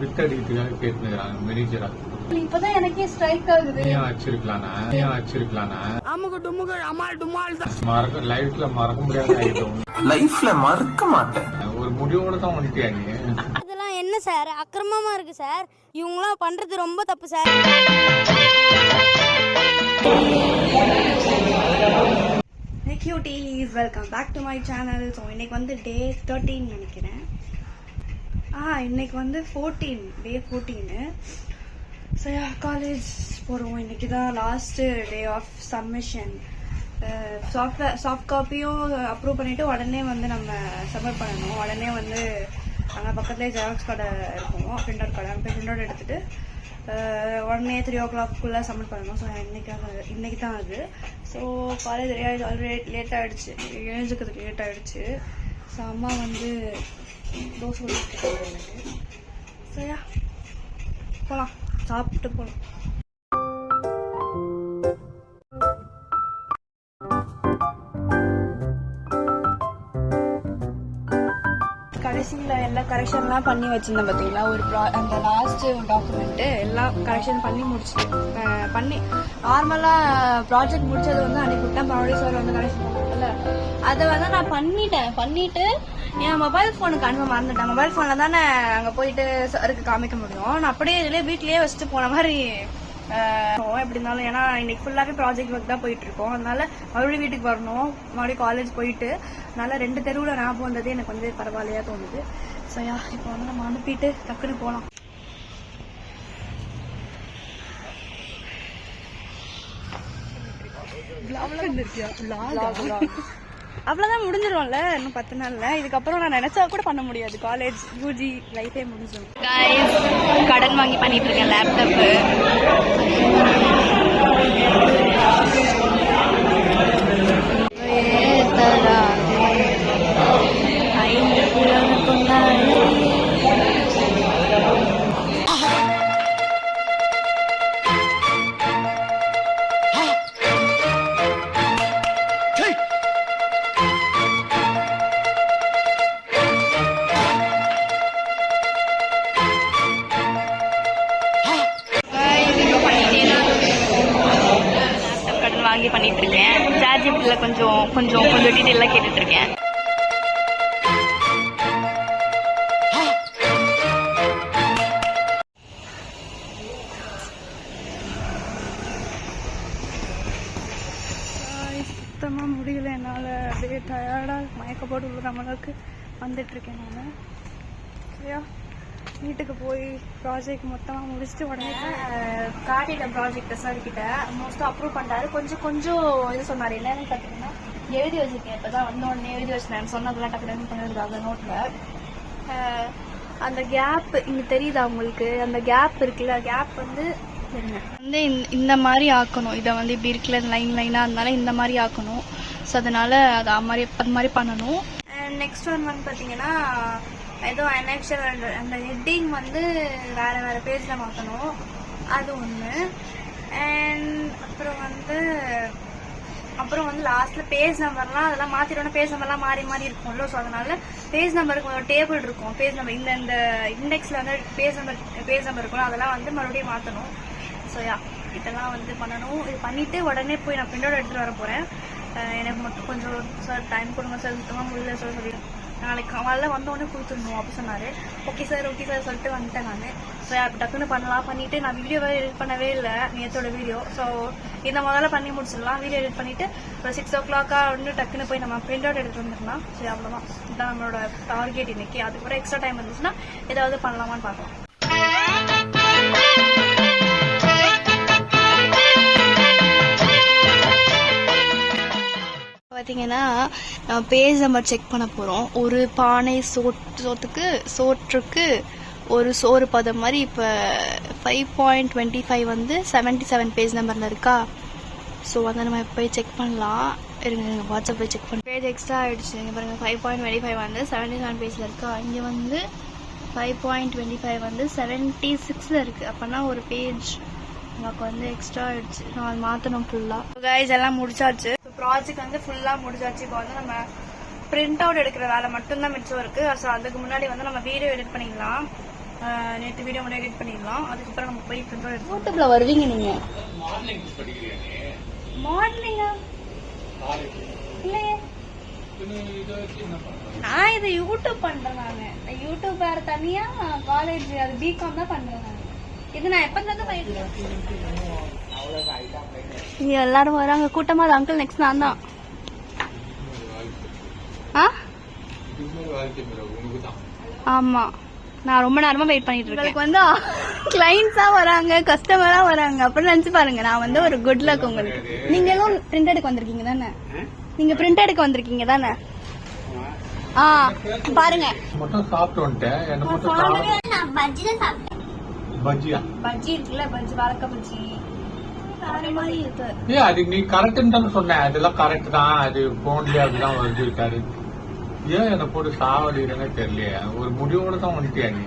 வித்தடிக்கிறதுக்காக கேட்டுக்கிறாங்க மேனேஜரா. இப்பதான் எனக்கே ஸ்ட்ரைக் ஆகுது. ஏன் வச்சிருக்கலானா அமுக டுமுக அமால் டுமால் லைஃப்ல மறக்க முடியாத ஆயிட்டோம். லைஃப்ல மறக்க மாட்டேன். ஒரு முடிவோட தான் வந்துட்டியாங்க. அதெல்லாம் என்ன சார் அக்கிரமமா இருக்கு சார். இவங்களாம் பண்றது ரொம்ப தப்பு sir. Cuties, welcome back to my channel. So இன்னைக்கு வந்து டே 13 நினைக்கிறேன். இன்னைக்கு வந்து 14 டே 14. ஸோ காலேஜ் போகிறோம். இன்னைக்கு தான் last day of submission. Soft காப்பியும் அப்ரூவ் பண்ணிவிட்டு உடனே வந்து நம்ம சப்மிட் பண்ணணும். உடனே வந்து அங்கே பக்கத்துலேயே ஜெராக்ஸ் கடை இருக்கும், பிரிண்ட் அவுட் கடை. அங்கே பிரிண்ட் அவுட் எடுத்துகிட்டு உடனே 3 o'clock சப்மிட் பண்ணணும். ஸோ இன்னைக்கு தான் அது. ஸோ காலேஜ் ஆல்ரெடி லேட் ஆகிடுச்சு, எழுந்துக்கிறதுக்கு லேட் ஆகிடுச்சு. ஸோ அம்மா வந்து தோசை ஊற்றிட்டு எனக்கு. சரியா போகலாம், சாப்பிட்டு போகலாம். கடைசியில் எல்லா கரெக்ஷன்லாம் பண்ணி வச்சிருந்தேன் பார்த்தீங்களா. அந்த லாஸ்ட் டாக்குமெண்ட்டு எல்லாம் கரெக்ஷன் பண்ணி பண்ணி நார்மலாக ப்ராஜெக்ட் முடிச்சது வந்து அனுப்பிவிட்டேன். மறுபடியும் சார் வந்து கரெக்ஷன் பண்ணுறதுல அதை வந்து நான் பண்ணிட்டு என் மொபைல் ஃபோனுக்கு அனுப்ப மறந்துட்டேன். மொபைல் ஃபோனில் தானே அங்கே போயிட்டு சாருக்கு காமிக்க முடியும். நான் அப்படியே இதுலேயே வீட்லேயே வச்சுட்டு போன மாதிரி எப்படி இருந்தாலும். ஏன்னா இன்னைக்கு ஃபுல்லாகவே ப்ராஜெக்ட் ஒர்க் தான் போயிட்டு இருக்கோம். அதனால மறுபடியும் வீட்டுக்கு வரணும், மறுபடியும் காலேஜ் போயிட்டு. அதனால 2 தெருவில் ஞாபகம் வந்தது எனக்கு வந்து பரவாயில்லையா தோணுது. ஸோ இப்போ வந்து நம்ம அனுப்பிட்டு டக்குன்னு போகலாம். அவ்வளோதான், முடிஞ்சிரும்ல இன்னும் 10 நாள்ல. இதுக்கப்புறம் நான் நினைச்சா கூட பண்ண முடியாது. காலேஜ் யூஜி லைஃபே முடிஞ்சிடும். கடன் வாங்கி பண்ணிட்டு இருக்கேன் லேப்டாப்பு. வாங்கி பண்ணிட்டு இருக்கேன். சார்ஜிபிள்ல கொஞ்சம் டீட்டெயிலாக கேட்டுட்டு இருக்கேன். சுத்தமாக முடியல என்னால். அப்படியே டயர்டாக மயக்க போட்டு உள்ள நம்மளுக்கு வந்துட்டு இருக்கேன் நான். சரியா வீட்டுக்கு போய் ப்ராஜெக்ட் மொத்தமாக முடிச்சுட்டு உடனே காட்டிட்ட ப்ராஜெக்டை சார் கிட்ட மோஸ்ட்டாக அப்ரூவ் பண்ணிட்டாரு. கொஞ்சம் இது சொன்னார். என்னன்னு பார்த்தீங்கன்னா எழுதி வச்சிருக்கேன். இப்போ தான் வந்து உடனே எழுதி வச்சிட்டேன். சொன்னதெல்லாம் டக்கு பண்ணிருக்காங்க நோட்டில். அந்த கேப் இங்கே தெரியுதா உங்களுக்கு? அந்த கேப் இருக்குல்ல, கேப் வந்து இந்த மாதிரி ஆக்கணும். இதை வந்து இப்படி இருக்குல்ல லைனாக இருந்தாலும் இந்த மாதிரி ஆக்கணும். ஸோ அதனால அது மாதிரி பண்ணணும். நெக்ஸ்ட் ஒன் வந்து பார்த்தீங்கன்னா ஏதோ அனெக்ஷன் அந்த ஹெட்டிங் வந்து வேறு பேஜில் மாற்றணும், அது ஒன்று. அண்ட் அப்புறம் வந்து லாஸ்ட்டில் பேஜ் நம்பர்லாம் அதெல்லாம் மாற்றிடணும். பேஜ் நம்பர்லாம் மாறி இருக்கும்ல. ஸோ அதனால பேஜ் நம்பருக்கு ஒரு டேபிள் இருக்கும். பேஜ் நம்பர் இந்த இண்டெக்ஸில் வந்து பேஜ் நம்பர் இருக்கும், அதெல்லாம் வந்து மறுபடியும் மாற்றணும். ஸோ இதெல்லாம் வந்து பண்ணணும். இது பண்ணிவிட்டு உடனே போய் நான் பிரிண்ட் அவுட் எடுத்துகிட்டு வர போகிறேன். எனக்கு மட்டும் கொஞ்சம் சார் டைம் கொடுங்க சார், சுத்தமாக முடியல சார் சொல்லிடுறேன். நாளைக்கு காலைல வந்தோடனே கொடுத்துடணும் அப்படி சொன்னார். ஓகே சார் சொல்லிட்டு வந்துட்டேன் நான். ஸோ அப்போ டக்குன்னு பண்ணிவிட்டு நான் வீடியோவே எடிட் பண்ணவே இல்லை, நேற்றோட வீடியோ. ஸோ இந்த முதல்ல பண்ணி முடிச்சிடலாம். வீடியோ எடிட் பண்ணிவிட்டு ஒரு 6 o'clock வந்து டக்குன்னு போய் நம்ம பிரிண்ட் அவுட் எடுத்துகிட்டு வந்துடலாம். சரி அவ்வளோதான், இதுதான் நம்மளோட டார்கெட் இன்னைக்கு. அதுக்கப்புறம் எக்ஸ்ட்ரா டைம் இருந்துச்சுன்னா ஏதாவது பண்ணலாமான்னு பார்க்கலாம். பார்த்தீங்கன்னா நம்ம பேஜ் நம்பர் செக் பண்ண போகிறோம். ஒரு பானை சோற்றுக்கு ஒரு சோறு பதம் மாதிரி. இப்போ 5.25 வந்து 77 பேஜ் நம்பரில் இருக்கா. ஸோ வந்து நம்ம போய் செக் பண்ணலாம். இருங்க வாட்ஸ்அப் போய் செக் பண்ண. பேஜ் எக்ஸ்ட்ரா ஆகிடுச்சு. இங்கே பாருங்கள் 5.25 வந்து 77 பேஜில் இருக்கா. இங்கே வந்து 5.25 வந்து 76ல் இருக்குது. அப்போனா ஒரு பேஜ் நமக்கு வந்து எக்ஸ்ட்ரா ஆகிடுச்சு. நான் அது மாற்றணும் ஃபுல்லாக. கைஸ் எல்லாம் முடிச்சாச்சு. ப்ராஜெக்ட் வந்து ஃபுல்லாக முடிச்சாச்சு. இப்போ வந்து நம்ம பிரிண்ட் அவுட் எடுக்கிற வேலை மட்டும்தான் மிச்சம் இருக்குது. ஸோ அதுக்கு முன்னாடி வந்து நம்ம வீடியோ எடிட் பண்ணிக்கலாம். நேற்று வீடியோ மட்டும் எடிட் பண்ணிடலாம். அதுக்கப்புறம் நம்ம போய் யூடியூப்ல வருவீங்க நீங்க. மார்னிங் படிக்கிறியா நீ? மார்னிங்கா இல்லையே. நான் இது யூடியூப் பண்றேன். நானு யூடியூப் வேற தனியா, காலேஜ் அது பிகாம் தான் பண்றேன். நான் இது நான் எப்ப இருந்து பண்ணிட்டு எல்லாரும் வராங்க கூட்டமா. அது அங்கிள் நெக்ஸ்ட் நான் தான். ஆமா, நான் ரொம்ப நேரமா வெயிட் பண்ணிட்டு இருக்கேன். எனக்கு வந்து கிளைண்ட்ஸா வராங்க, கஸ்டமரா வராங்க. அப்புறம் நினைச்சு பாருங்க, நான் வந்து ஒரு குட் லக் உங்களுக்கு. நீங்களும் பிரிண்ட் எடுக்க வந்திருக்கீங்க தானே? நீங்க பிரிண்ட் எடுக்க வந்திருக்கீங்க தானே? பாருங்க மட்டும் சாப்பிட்டு வந்துட்டேன். என்ன மட்டும் பஜ்ஜியா? பஜ்ஜி இருக்குல்ல, பஜ்ஜி வாழைக்காய் பஜ்ஜி மாதிரி இருக்கு. அது நீ கரெக்ட்னு தானே சொன்னேன். அதெல்லாம் கரெக்ட் தான். அது போன்லயே அப்படிதான் வருது இருக்காரு. ஏன் என்ன போட்டு சாவடிக்கிறேன்னு தெரியலையே. ஒரு முடிவோட தான் வந்துட்டியா நீ?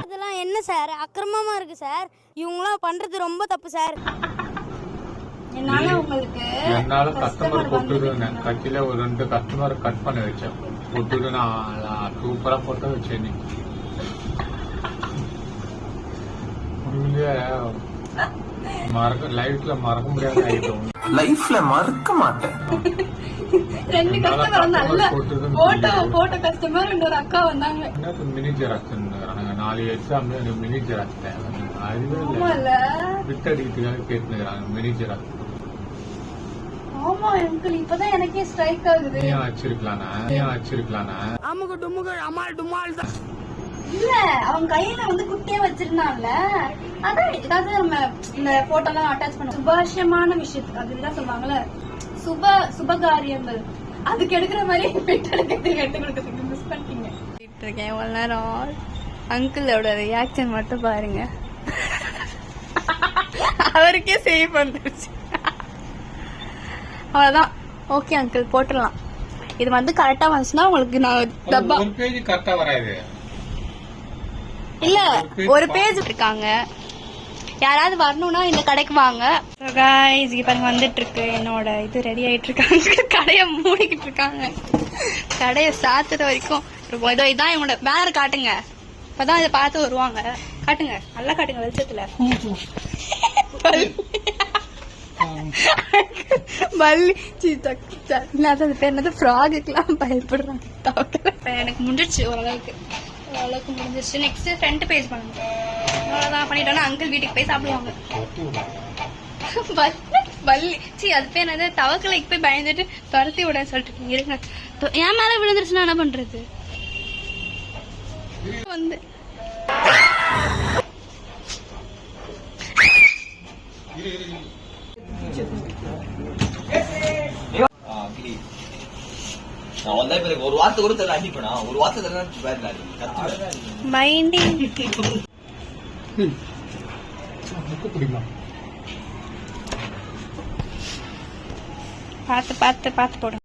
அதெல்லாம் என்ன சார், அக்கிரமமா இருக்கு சார். இவங்களாம் பண்றது ரொம்ப தப்பு சார். என்னால உங்களுக்கு என்னால கஸ்டமர் போட்டுருந்தேன். கட்சியில ஒரு 2 கஸ்டமர் கட் பண்ண வச்சேன். போட்டுட்டு நான் சூப்பரா போட்டு வச்சேன். நீ லைஃப்ல மறக்க முடியாத ஆயிட்டோம். லைஃப்ல மறக்க மாட்டேன். 2 கஸ்டமர் நல்ல போட்டோ கஸ்டமர், இன்னொரு அக்கா வந்தாங்க. Mini xerox 4 exam mini xerox தேவை. அதுவே இல்ல விட்டு அடிக்கிறதுக்காக கேட்டுக்கிறாங்க மினி ஜெராக்ஸ். ஆமா அங்கிள், இப்பதான் எனக்கே ஸ்ட்ரைக் ஆகுது. நீ வச்சிருக்கலானா? இல்ல, அவன் கையில வந்து குட்டியா வச்சிருந்தான்ல, அதான் ஏதாவது நம்ம இந்த போட்டோ எல்லாம் அட்டாச் பண்ண சுபாஷமான விஷயத்துக்கு அதுதான் சொல்லுவாங்கல்ல, சுபகாரியங்கள், அதுக்கு எடுக்கிற மாதிரி எடுத்து கொடுக்கறதுக்கு மிஸ் பண்ணிட்டீங்க. இருக்கேன் இவ்வளவு நேரம். அங்கிளோட ரியாக்ஷன் மட்டும் பாருங்க. அவருக்கே சேவ் வந்துருச்சு. அவ்வளவுதான். ஓகே அங்கிள், போட்டுடலாம். இது வந்து கரெக்டா வந்துச்சுன்னா உங்களுக்கு நான் டப்பா. ஒரு பேஜ் கரெக்டா வராது. இல்ல, ஒரு பேஜ் இருக்காங்க. யாராவது வரணும்னா இந்த கடைக்கு வாங்க. गाइस இங்க பாருங்க வந்துட்டு இருக்கு. என்னோட இது ரெடி ஆயிட்டு இருக்காங்க. கடைய மூடிக்கிட்டு இருக்காங்க. கடைய சாத்துற வரைக்கும் இருக்கும். இதோ இதான் இவங்களோட பேனர். காட்டுங்க, இப்பதான் இதை பார்த்து வருவாங்க. காட்டுங்க, நல்லா காட்டுங்க வெளிச்சத்துல. பல்லி அது பேர் என்னது, ஃப்ராகுக்கெல்லாம் பயப்படுறாங்க. எனக்கு முடிஞ்சிருச்சு ஓரளவுக்கு முடிஞ்சிருச்சு. நெக்ஸ்ட் ஃப்ரண்ட் பேஜ் பண்ணுங்க. அவ்வளவுதான் பண்ணிட்டோம்னா அங்கிள் வீட்டுக்கு போய் சாப்பிடுவாங்க. பல்லி அது பேர் என்னது, தவக்கலைக்கு போய் பயந்துட்டு துரத்தி விட சொல்லிட்டு இருங்க. என் மேல விழுந்துருச்சுன்னா என்ன பண்றது? வந்து ஒரு வார்த்தை கூட தெரியல அடிப்பா. ஒரு வார்த்தை தெரியல. மைண்டிங் பார்த்து போடுங்க.